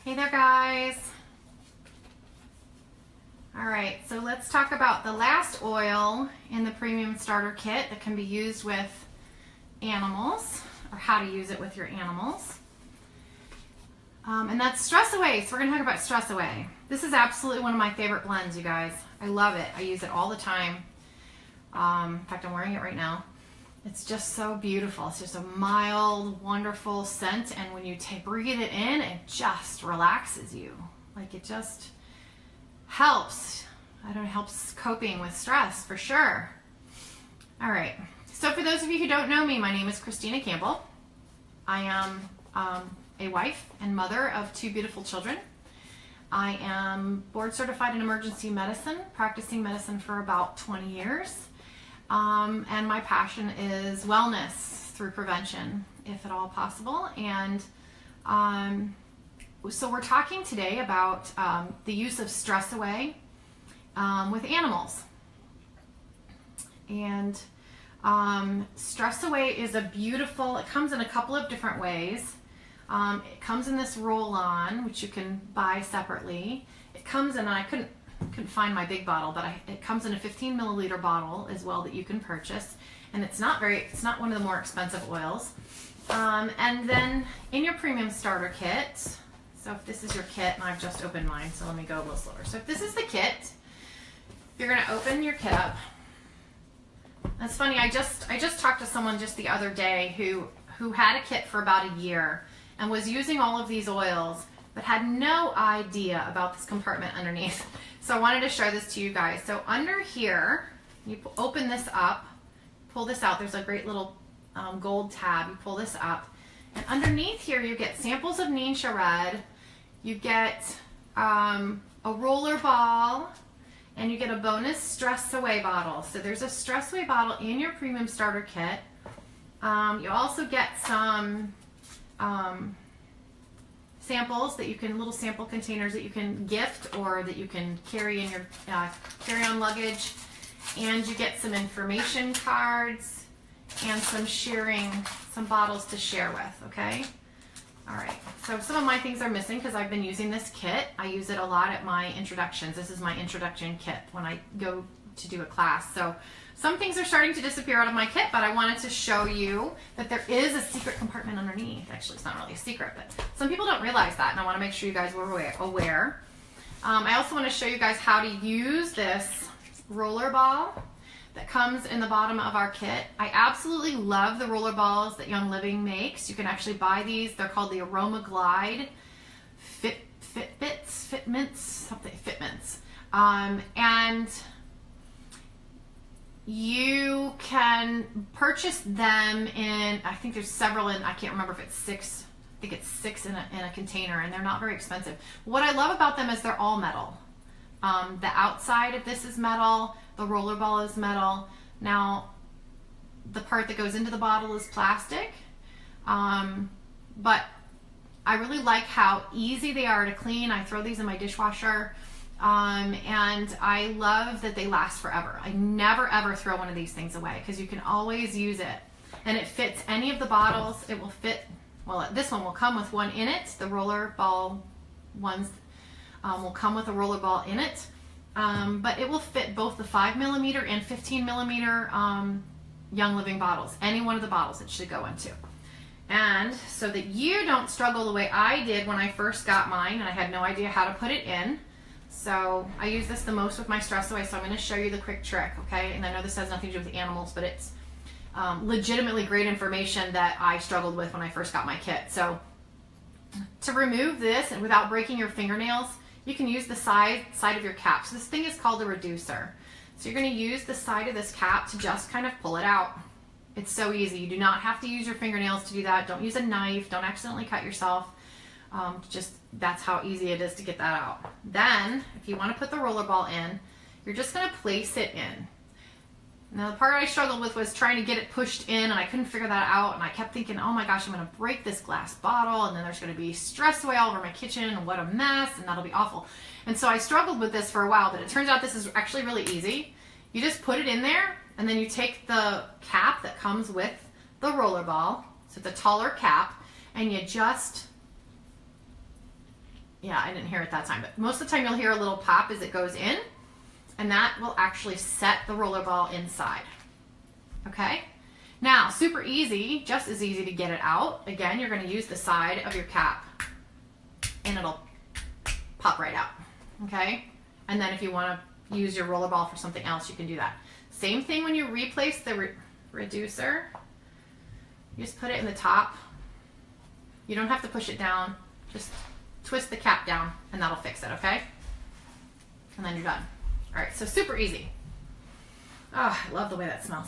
Hey there, guys. All right, so let's talk about the last oil in the premium starter kit that can be used with animals, or how to use it with your animals. And that's Stress Away. So we're going to talk about Stress Away. This is absolutely one of my favorite blends, you guys. I love it. I use it all the time. In fact, I'm wearing it right now. It's just so beautiful. It's just a mild, wonderful scent, and when you breathe it in, it just relaxes you. Like, it just helps. I don't know, helps coping with stress for sure. All right. So for those of you who don't know me, my name is Christina Campbell. I am a wife and mother of 2 beautiful children. I am board certified in emergency medicine, practicing medicine for about 20 years. And my passion is wellness through prevention, if at all possible. And so we're talking today about the use of Stress Away with animals. And Stress Away is a beautiful, it comes in a couple of different ways. It comes in this roll-on, which you can buy separately. It comes in, and I couldn't find my big bottle, but it comes in a 15 milliliter bottle as well that you can purchase, and it's not one of the more expensive oils. And then in your premium starter kit, so if this is your kit, and I've just opened mine, so let me go a little slower. So if this is the kit, you're going to open your kit up. That's funny. I just talked to someone just the other day who had a kit for about a year and was using all of these oils, but had no idea about this compartment underneath. So I wanted to show this to you guys. So under here, you open this up, pull this out. There's a great little gold tab. You pull this up, and underneath here you get samples of Ningxia Red. You get a roller ball, and you get a bonus Stress Away bottle. So there's a Stress Away bottle in your premium starter kit. You also get some samples that you can, little sample containers that you can gift or that you can carry in your carry-on luggage. And you get some information cards and some bottles to share with, okay? All right, so some of my things are missing because I've been using this kit. I use it a lot at my introductions. This is my introduction kit when I go to do a class. So some things are starting to disappear out of my kit, but I wanted to show you that there is a secret compartment underneath. Actually, it's not really a secret, but some people don't realize that, and I want to make sure you guys were aware. I also want to show you guys how to use this roller ball that comes in the bottom of our kit. I absolutely love the roller balls that Young Living makes. You can actually buy these. They're called the Aroma Glide Fitmints. And you can purchase them in, I think there's several in, I can't remember if it's 6, I think it's 6 in a container, and they're not very expensive. What I love about them is they're all metal. The outside of this is metal, the roller ball is metal. Now, the part that goes into the bottle is plastic, but I really like how easy they are to clean. I throw these in my dishwasher. And I love that they last forever. I never ever throw one of these things away because you can always use it, and it fits any of the bottles. It will fit, well, this one will come with one in it. The roller ball ones will come with a roller ball in it, but it will fit both the 5 millimeter and 15 millimeter Young Living bottles. Any one of the bottles it should go into. And so that you don't struggle the way I did when I first got mine and I had no idea how to put it in. So I use this the most with my Stress Away, so I'm going to show you the quick trick, okay? And I know this has nothing to do with animals, but it's legitimately great information that I struggled with when I first got my kit. So to remove this and without breaking your fingernails, you can use the side of your cap. So this thing is called a reducer. So you're going to use the side of this cap to just kind of pull it out. It's so easy. You do not have to use your fingernails to do that. Don't use a knife. Don't accidentally cut yourself. That's how easy it is to get that out. Then, if you want to put the roller ball in, you're just going to place it in. Now, the part I struggled with was trying to get it pushed in, and I couldn't figure that out, and I kept thinking, oh my gosh, I'm going to break this glass bottle, and then there's going to be Stress Away all over my kitchen, and what a mess, and that'll be awful. And so I struggled with this for a while, but it turns out this is actually really easy. You just put it in there, and then you take the cap that comes with the roller ball, so it's a taller cap, and you just Yeah, I didn't hear it that time, but most of the time you'll hear a little pop as it goes in, and that will actually set the roller ball inside. Okay? Now, super easy, just as easy to get it out. Again, you're going to use the side of your cap, and it'll pop right out. Okay? And then if you want to use your roller ball for something else, you can do that. Same thing when you replace the reducer. You just put it in the top. You don't have to push it down. Just twist the cap down, and that'll fix it, okay? And then you're done. All right, so super easy. Oh, I love the way that smells.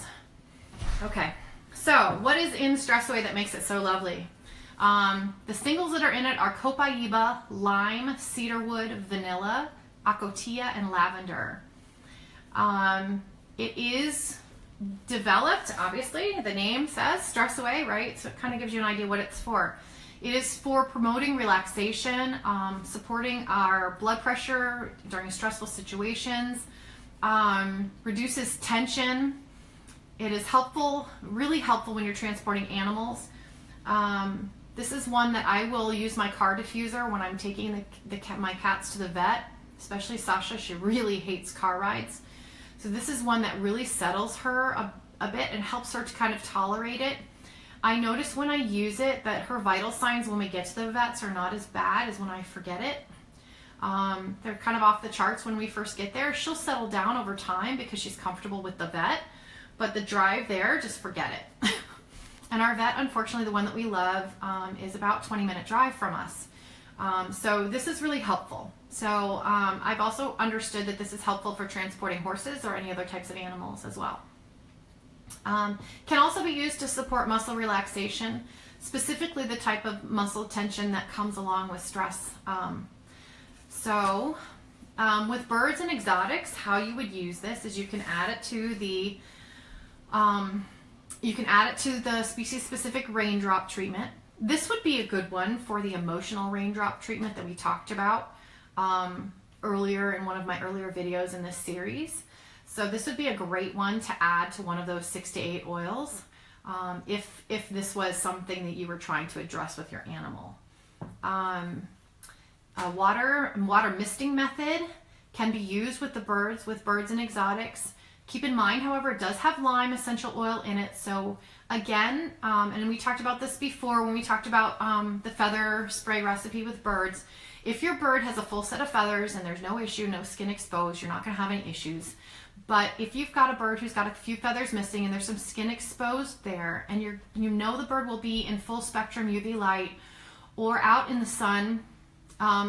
Okay, so what is in Stress Away that makes it so lovely? The singles that are in it are copaiba, lime, cedarwood, vanilla, acacia, and lavender. It is developed, obviously, the name says Stress Away, right? So it kind of gives you an idea what it's for. It is for promoting relaxation, supporting our blood pressure during stressful situations, reduces tension. It is helpful, really helpful when you're transporting animals. This is one that I will use my car diffuser when I'm taking my cats to the vet, especially Sasha. She really hates car rides. So this is one that really settles her a bit and helps her to kind of tolerate it. I notice when I use it that her vital signs when we get to the vets are not as bad as when I forget it. They're kind of off the charts when we first get there. She'll settle down over time because she's comfortable with the vet, but the drive there, just forget it. And our vet, unfortunately, the one that we love, is about 20-minute drive from us. So this is really helpful. So I've also understood that this is helpful for transporting horses or any other types of animals as well. Can also be used to support muscle relaxation, specifically the type of muscle tension that comes along with stress. With birds and exotics, how you would use this is you can add it to the species-specific raindrop treatment. This would be a good one for the emotional raindrop treatment that we talked about earlier in one of my earlier videos in this series. So this would be a great one to add to one of those 6 to 8 oils if this was something that you were trying to address with your animal. A water misting method can be used with birds and exotics. Keep in mind, however, it does have lime essential oil in it. So again, and we talked about this before when we talked about the feather spray recipe with birds. If your bird has a full set of feathers and there's no issue, no skin exposed, you're not going to have any issues. But if you've got a bird who's got a few feathers missing and there's some skin exposed there, and you know the bird will be in full spectrum UV light or out in the sun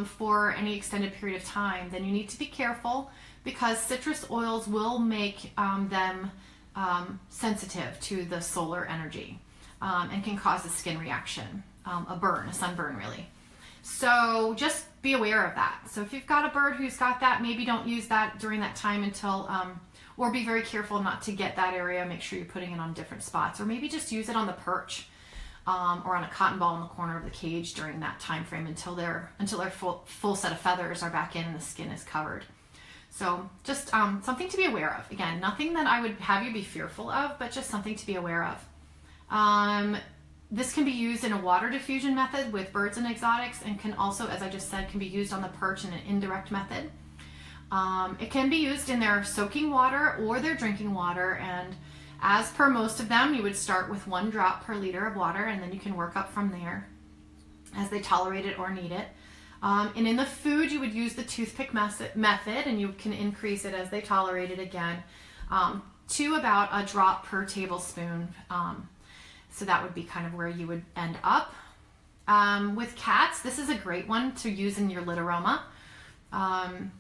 for any extended period of time, then you need to be careful, because citrus oils will make them sensitive to the solar energy and can cause a skin reaction, a sunburn really. So just be aware of that. So if you've got a bird who's got that, maybe don't use that during that time until, or be very careful not to get that area. Make sure you're putting it on different spots, or maybe just use it on the perch or on a cotton ball in the corner of the cage during that time frame until their full set of feathers are back in and the skin is covered. So just something to be aware of. Again, nothing that I would have you be fearful of, but just something to be aware of. This can be used in a water diffusion method with birds and exotics, and can also, as I just said, can be used on the perch in an indirect method. It can be used in their soaking water or their drinking water, and as per most of them, you would start with 1 drop per liter of water, and then you can work up from there as they tolerate it or need it. And in the food, you would use the toothpick method, and you can increase it as they tolerate it again to about a drop per tablespoon. So that would be kind of where you would end up. With cats, this is a great one to use in your litter-oma, and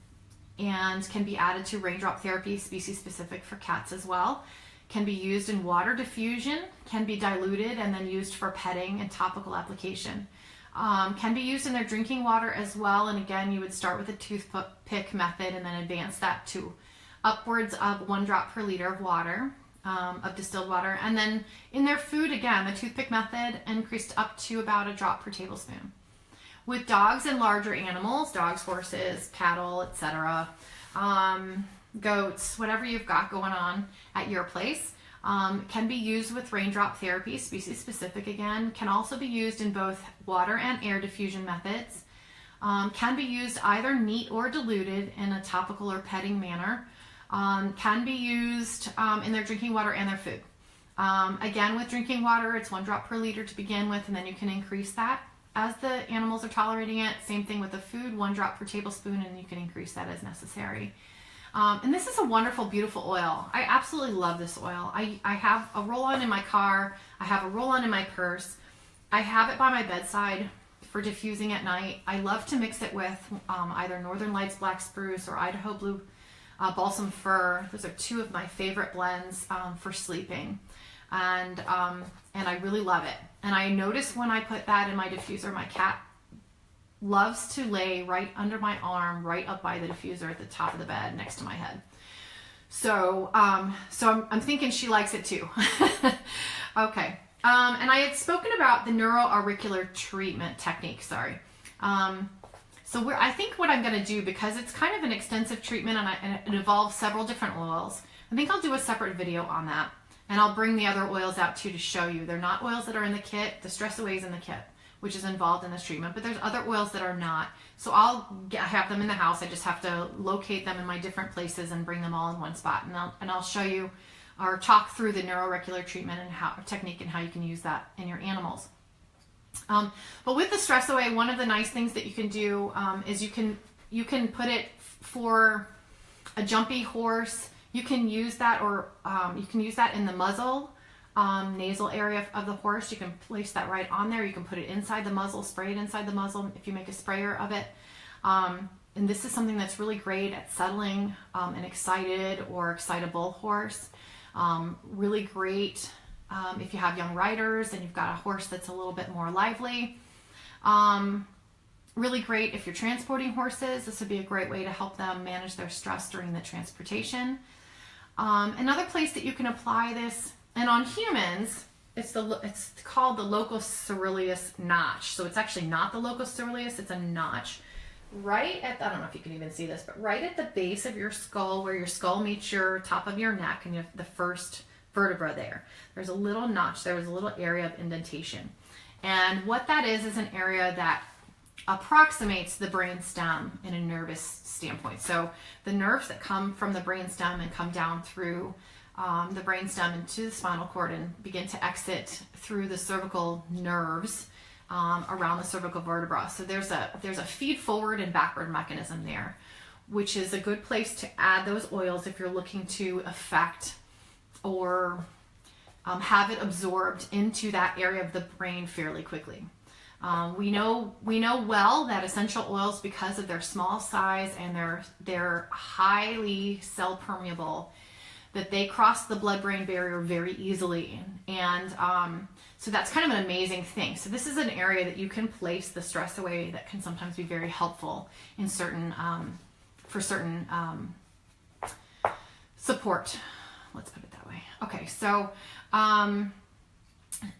can be added to raindrop therapy, species specific for cats as well. Can be used in water diffusion, can be diluted and then used for petting and topical application. Can be used in their drinking water as well, and again, you would start with a toothpick method and then advance that to upwards of 1 drop per liter of water, of distilled water. And then in their food, again, the toothpick method increased up to about a drop per tablespoon. With dogs and larger animals, dogs, horses, cattle, etc., goats, whatever you've got going on at your place, can be used with raindrop therapy, species specific again, can also be used in both water and air diffusion methods. Can be used either neat or diluted in a topical or petting manner. Can be used in their drinking water and their food. Again, with drinking water, it's 1 drop per liter to begin with, and then you can increase that as the animals are tolerating it. Same thing with the food, 1 drop per tablespoon, and you can increase that as necessary. And this is a wonderful, beautiful oil. I absolutely love this oil. I have a roll-on in my car. I have a roll-on in my purse. I have it by my bedside for diffusing at night. I love to mix it with either Northern Lights Black Spruce or Idaho Blue Balsam Fir. Those are 2 of my favorite blends for sleeping. And I really love it. And I notice when I put that in my diffuser, my cat loves to lay right under my arm, right up by the diffuser at the top of the bed next to my head. So, I'm thinking she likes it too. Okay. And I had spoken about the neuroauricular treatment technique, sorry. I think what I'm going to do, because it's kind of an extensive treatment and it involves several different oils, I think I'll do a separate video on that. And I'll bring the other oils out too to show you. They're not oils that are in the kit. The Stress Away is in the kit, which is involved in this treatment, but there's other oils that are not. So I have them in the house. I just have to locate them in my different places and bring them all in one spot. And I'll show you or talk through the neuroauricular treatment and technique and how you can use that in your animals. But with the Stress Away, one of the nice things that you can do is you can put it for a jumpy horse. You can use that, or you can use that in the muzzle, nasal area of the horse. You can place that right on there. You can put it inside the muzzle, spray it inside the muzzle if you make a sprayer of it. And this is something that's really great at settling an excited or excitable horse. Really great if you have young riders and you've got a horse that's a little bit more lively. Really great if you're transporting horses. This would be a great way to help them manage their stress during the transportation. Another place that you can apply this, and on humans, it's called the locus coeruleus notch. So it's actually not the locus coeruleus, it's a notch. Right at, I don't know if you can even see this, but right at the base of your skull, where your skull meets your top of your neck and you have the first vertebra there. There's a little notch, there's a little area of indentation. And what that is an area that approximates the brain stem in a nervous standpoint. So the nerves that come from the brain stem and come down through the brain stem into the spinal cord and begin to exit through the cervical nerves around the cervical vertebra. So there's a feed forward and backward mechanism there, which is a good place to add those oils if you're looking to affect or have it absorbed into that area of the brain fairly quickly. We know well that essential oils, because of their small size and they're highly cell permeable, that they cross the blood-brain barrier very easily. And so that's kind of an amazing thing. So this is an area that you can place the Stress Away that can sometimes be very helpful in certain support. Let's put it that way. Okay, so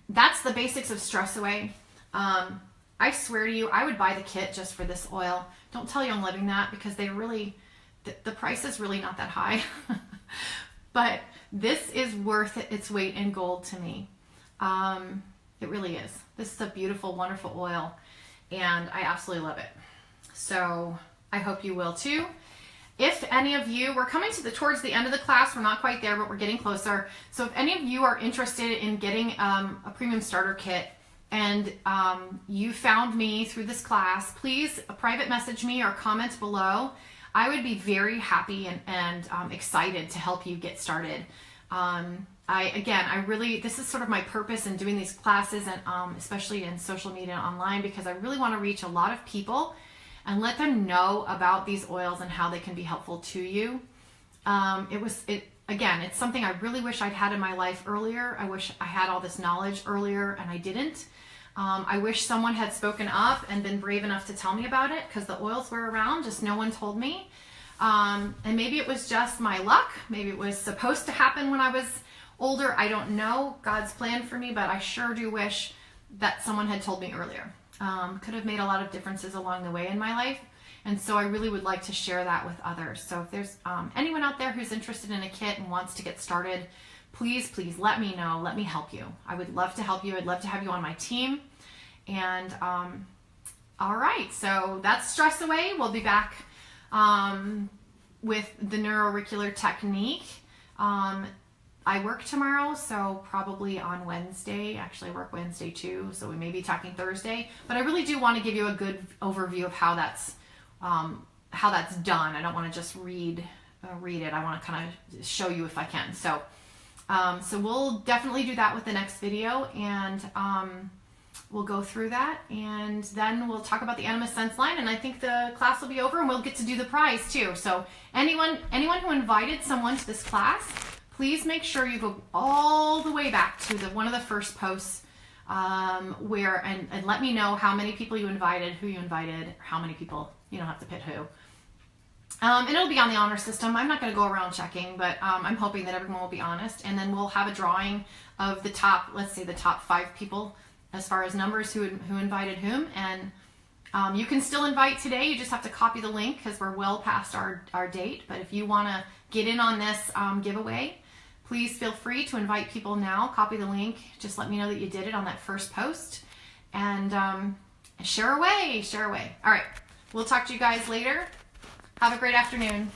that's the basics of Stress Away. I swear to you, I would buy the kit just for this oil. Don't tell Young Living that, because they really, the price is really not that high. But this is worth its weight in gold to me. It really is. This is a beautiful, wonderful oil, and I absolutely love it. So I hope you will too. If any of you, we're coming towards the end of the class, we're not quite there, but we're getting closer. So if any of you are interested in getting a premium starter kit, and you found me through this class, please private message me or comment below. I would be very happy and excited to help you get started. This is sort of my purpose in doing these classes, and especially in social media and online, because I really want to reach a lot of people and let them know about these oils and how they can be helpful to you. Again, it's something I really wish I'd had in my life earlier. I wish I had all this knowledge earlier, and I didn't. I wish someone had spoken up and been brave enough to tell me about it, because the oils were around, just no one told me. And maybe it was just my luck. Maybe it was supposed to happen when I was older. I don't know God's plan for me, but I sure do wish that someone had told me earlier. Could have made a lot of differences along the way in my life. And so I really would like to share that with others. So if there's anyone out there who's interested in a kit and wants to get started, please let me know. Let me help you. I would love to help you. I'd love to have you on my team. And All right, so that's stress away. We'll be back with the neuroauricular technique. I work tomorrow, so probably on Wednesday. Actually, I work Wednesday too, so we may be talking Thursday. But I really do want to give you a good overview of how that's done. I don't want to just read it. I want to kind of show you if I can. So, so we'll definitely do that with the next video, and we'll go through that, and then we'll talk about the Animus Sense line, and I think the class will be over, and we'll get to do the prize too. So anyone who invited someone to this class, please make sure you go all the way back to one of the first posts where and let me know how many people you invited, who you invited, how many people. You don't have to pit who. And it'll be on the honor system. I'm not going to go around checking, but I'm hoping that everyone will be honest. And then we'll have a drawing of the top, let's say the top 5 people as far as numbers who invited whom. And you can still invite today. You just have to copy the link because we're well past our date. But if you want to get in on this giveaway, please feel free to invite people now. Copy the link. Just let me know that you did it on that first post. And share away. Share away. All right. We'll talk to you guys later. Have a great afternoon.